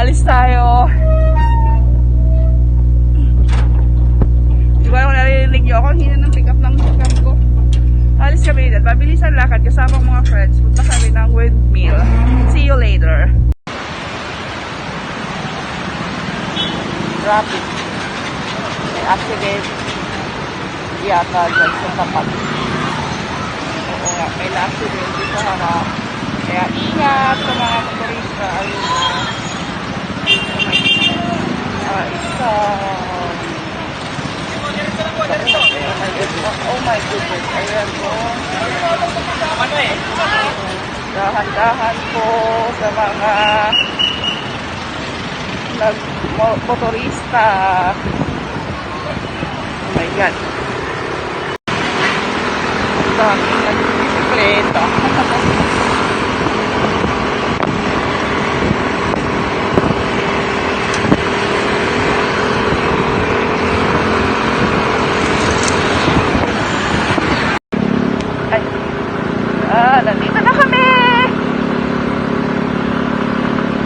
Alis tayo. Di ba kung narinig nyo ako, ang hina ng pick up ng cam ko. Alis kami dito. Mabilisan lakad kasama ang mga friends. Punta kami ng windmill. See you later. Traffic. May accident. Yata dyan sa tapat. Oo nga, may na-accident dito harap. Kaya ingat sa mga motorista. Ayun na. Isa. Oh my goodness. Ayan po. Dahan-dahan po sa mga motorista. Oh my God. Daming nagbibisikleta. Nandito na kami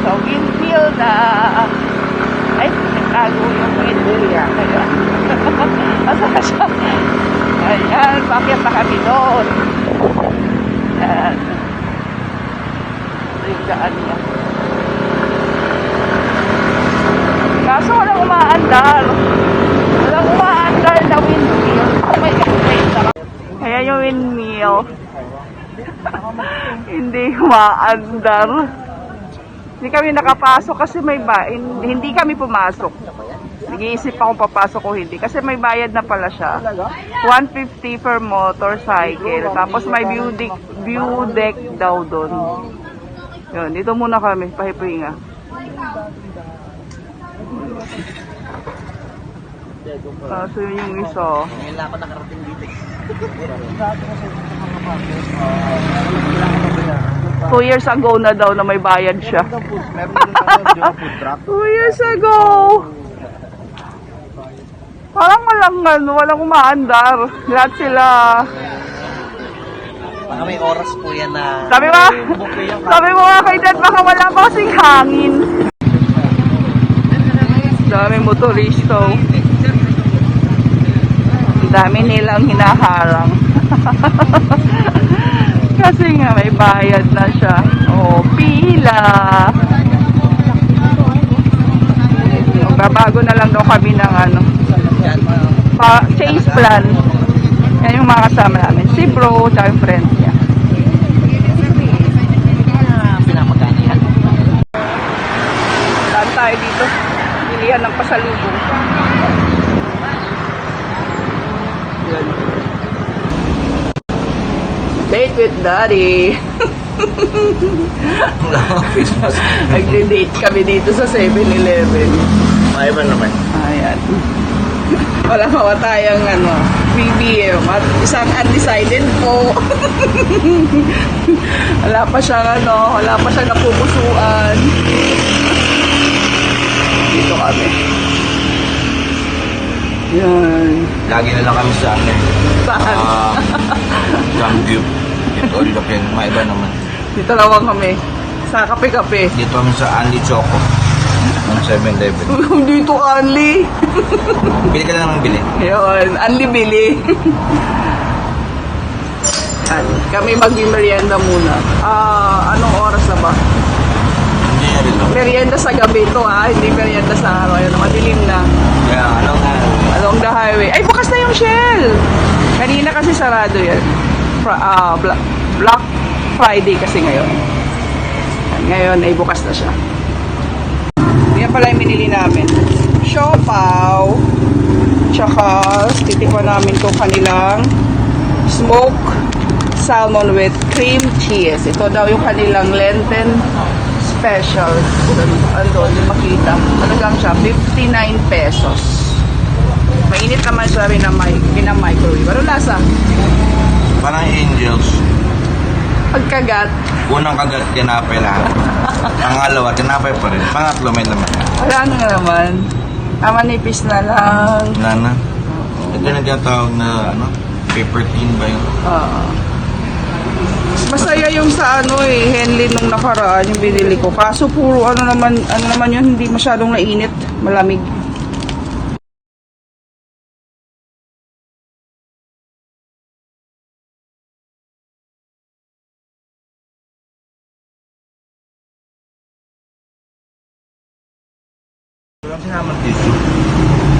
sa windmill na ay, nagtago yung windmill yan asa na siya ayan, bakit na kami doon ayan ito yung daan niya kaso walang umaandar na windmill oh my God, wait na ayan yung windmill hindi maandar. Hindi kami nakapasok kasi may hindi kami pumasok. Nag-iisip akong papasok o hindi kasi may bayad na pala siya. 150 per motorcycle. Tapos may view deck daw doon. Yun, dito muna kami, pahipuhinga. So yun yung isa. Ngayon ako nakarating dito. 2 years ago na daw na may bayad siya. 2 years ago. Parang walang umaandar. Lahat sila. Baka may oras po yan na... Sabi mo nga kay Dad, baka wala pa kasing hangin. Dami motorista. Ang dami nilang hinaharang. Kasi nga may bayad na siya. Oh, pila. Babago na lang daw kami ng change plan. Yan yung mga kasama namin. Si bro, tsaka yung friends niya. Saan tayo dito? Bilihan ng pasalubong. Yan. Date with Daddy. Nagde-date kami dito sa 7-Eleven. May iba naman. Ayan. Wala pa tayong BBM at isang undecided po. Wala pa siyang napupusuan. Dito kami. Yan. Lagi na lang kami sa akin. Saan? Camview. Ito ulit kami. May iba naman. Dito naman kami. Sa kape-kape. Dito kami sa Anli Choco. Ng 7-Eleven. Dito Anli. Bili ka lang ng bili. Yun. Anli bili. Kami mag-merienda muna. Anong oras na ba? Hindi na rin lang. Merienda sa gabi ito hindi merienda sa araw. Ayun, madilim na. Kaya Along the highway. Ay, bukas na yung Shell! Kanina kasi sarado yan. Black Friday kasi ngayon. Ngayon ay bukas na siya. Yan pala yung binili namin. Siopaw. Tsaka titikman namin itong kanilang smoked salmon with cream cheese. Ito daw yung kanilang Lenten special. Andun, yung makita. Talagang siya, 59 pesos. Mainit naman siya rin na pinamicrowave. Ano lasa? parang angels. Pagkagat. Unang kagat, tinapay lahat. Pangalawa, tinapay pa rin. Pangatlo, may naman. Wala na naman. Manipis na lang. Ito na tinatawag na, paper tin ba yun? Oo. Masaya yung sa Henley nung nakaraan yung binili ko. Kaso puro ano naman yun, hindi masyadong nainit, malamig. Walang sinamang tissue.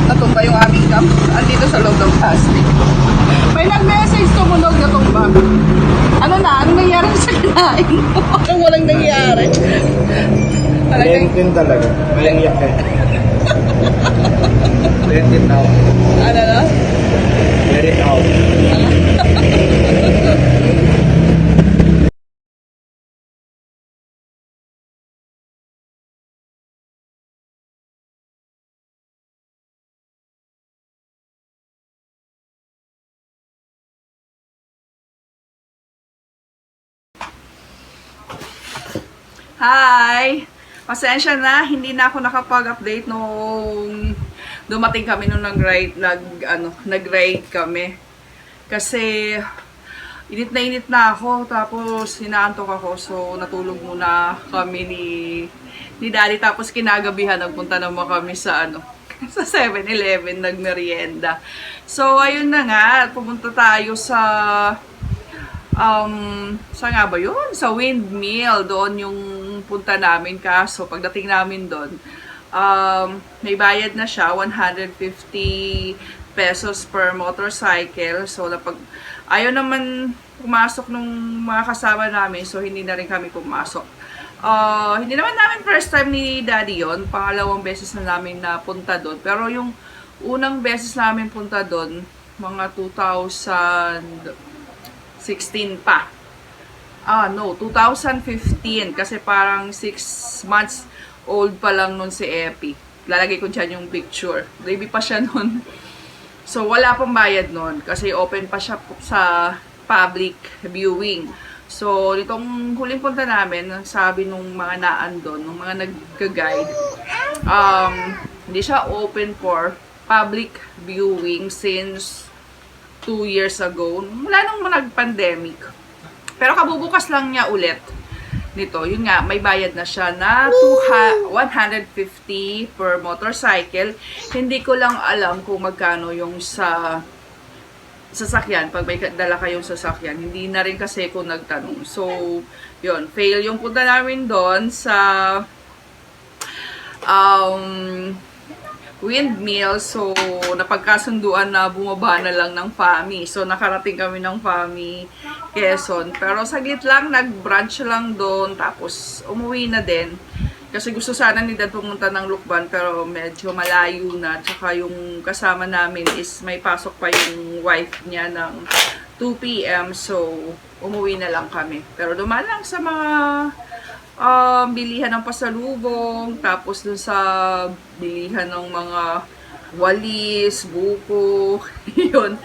Natumba yung aming cup. Andito sa loob ng plastic. May nag-message tumunog na tumba. Ano nangyari sa kinain mo? Anong walang nangyari? Talagang, Lentin talaga. Malangiyak eh. Lentin out. ano na? Let it out. Hi! Pasensya na, hindi na ako nakapag-update nung dumating kami nung nag-ride kami. Kasi init na ako, tapos hinaantok ako, so natulog muna kami ni Daddy. Tapos kinagabihan, nagpunta naman kami sa sa 7-Eleven, nagmerienda. So ayun na nga, pumunta tayo sa saan nga ba yun? Sa Windmill, doon yung punta namin. Kaso pagdating namin doon, may bayad na siya, 150 pesos per motorcycle. So ayaw naman pumasok nung mga kasama namin, so hindi na rin kami pumasok. Hindi naman namin first time ni Daddy yon, pangalawang beses na namin napunta doon. Pero yung unang beses namin punta doon, mga 2016 pa. 2015. Kasi parang 6 months old pa lang nun si Epi. Lalagay ko dyan yung picture. Baby pa siya nun. So, wala pang bayad nun. Kasi open pa siya sa public viewing. So, nitong huling punta namin, sabi nung mga naandon, nung mga nag-guide, hindi siya open for public viewing since 2 years ago, mula nung nag-pandemic. Pero kabubukas lang niya ulit nito. Yun nga, may bayad na siya na 150 per motorcycle. Hindi ko lang alam kung magkano yung sa sasakyan. Pag may dala kayong sasakyan, hindi na rin kasi ko nagtanong. So, yun, fail yung punta namin doon sa Windmill. So, napagkasunduan na bumaba na lang ng FAMI. So, nakarating kami ng FAMI Quezon. Pero saglit lang, nag-brunch lang doon. Tapos, umuwi na din. Kasi gusto sana ni Dad pumunta ng Lukban, pero medyo malayo na. Tsaka yung kasama namin is may pasok pa yung wife niya ng 2 p.m. So, umuwi na lang kami. Pero dumaan lang sa mga bilihan ng pasalubong, tapos dun sa bilihan ng mga walis, buko, yun,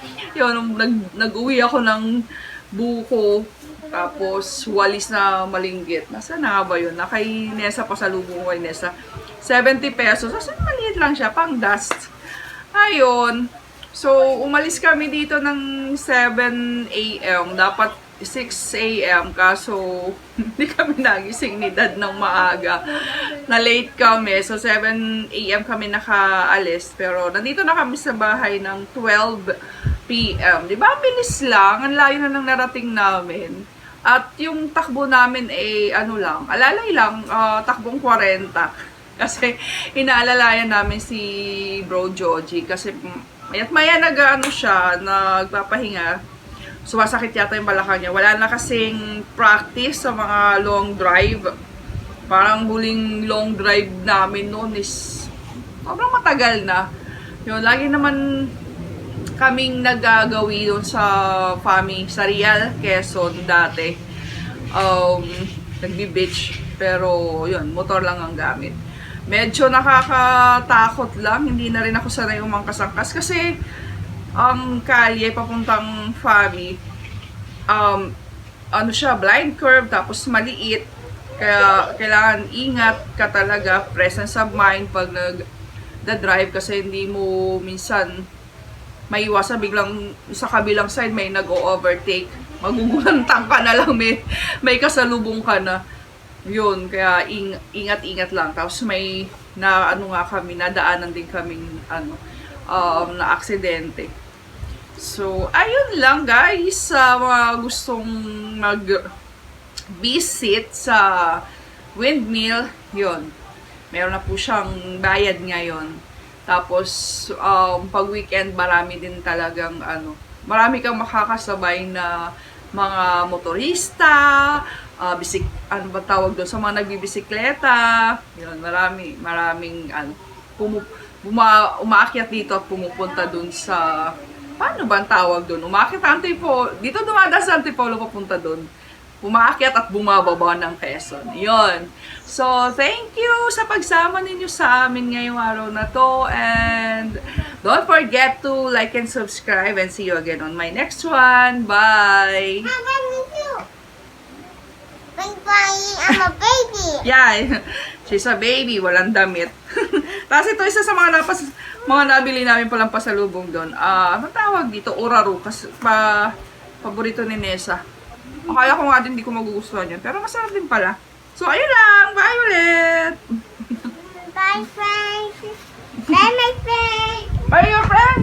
nag-uwi ako ng buko, tapos walis na malinggit. Nasaan na ba yun? Kay Nessa, pasalubong ko kay Nessa. 70 pesos. Kasi maliit lang siya, pang dust. Ayun. So, umalis kami dito ng 7 a.m. Dapat 6 a.m. Kaso, hindi kami nagising ni Dad ng maaga. Na-late kami. So, 7 a.m. kami nakaalis. Pero, nandito na kami sa bahay ng 12 p.m. Diba? Ang bilis lang. Ang layo na nang narating namin. At yung takbo namin alalay lang, takbong 40. Kasi, inaalalayan namin si Bro Joji. Kasi, maya't maya nagpapahinga. Sumasakit yata yung balakang niya. Wala na kasing practice sa mga long drive. Parang huling long drive namin noon is sobrang matagal na. Yun, lagi naman kaming nagagawi doon sa FAMI, sa Real, Quezon dati. Nagbi-beach. Pero yun, motor lang ang gamit. Medyo nakakatakot lang. Hindi na rin ako sanay umangkas-angkas kasi ang kalye papuntang FAMI, siya, blind curve, tapos maliit. Kaya kailangan ingat ka talaga, presence of mind pag nag-drive kasi hindi mo minsan maiwasan biglang sa kabilang side may nag-o-overtake. magugulantang ka na lang, may kasalubong ka na. Yun, kaya ingat-ingat lang. Tapos may nadaanan din kaming na aksidente. So, ayun lang guys, sa mga gustong mag-visit sa windmill, yun. Meron na po siyang bayad ngayon. Tapos, pag weekend, marami din talagang, marami kang makakasabay na mga motorista, ano ba tawag doon, sa mga nagbibisikleta, yun, maraming, umaakyat dito at pumupunta doon sa, paano ba ang tawag doon? Umaakyat Antipolo, dito dumadaan sa Antipolo papunta doon. Umaakyat at bumababa ng Quezon. Yun. So, thank you sa pagsama ninyo sa amin ngayong araw na to. And don't forget to like and subscribe and see you again on my next one. Bye! Bye-bye, I'm a baby. Yeah, she's a baby, walang damit. Tapos ito isa sa mga nabili namin palang pasalubong doon. Anong tawag dito? Oraro. Kasi paborito ni Nessa. Akala ko nga din hindi ko magugustuhan yun. Pero masarap din pala. So, ayun lang. Bye ulit! Bye, friends. Bye, my friends. Bye, your friend!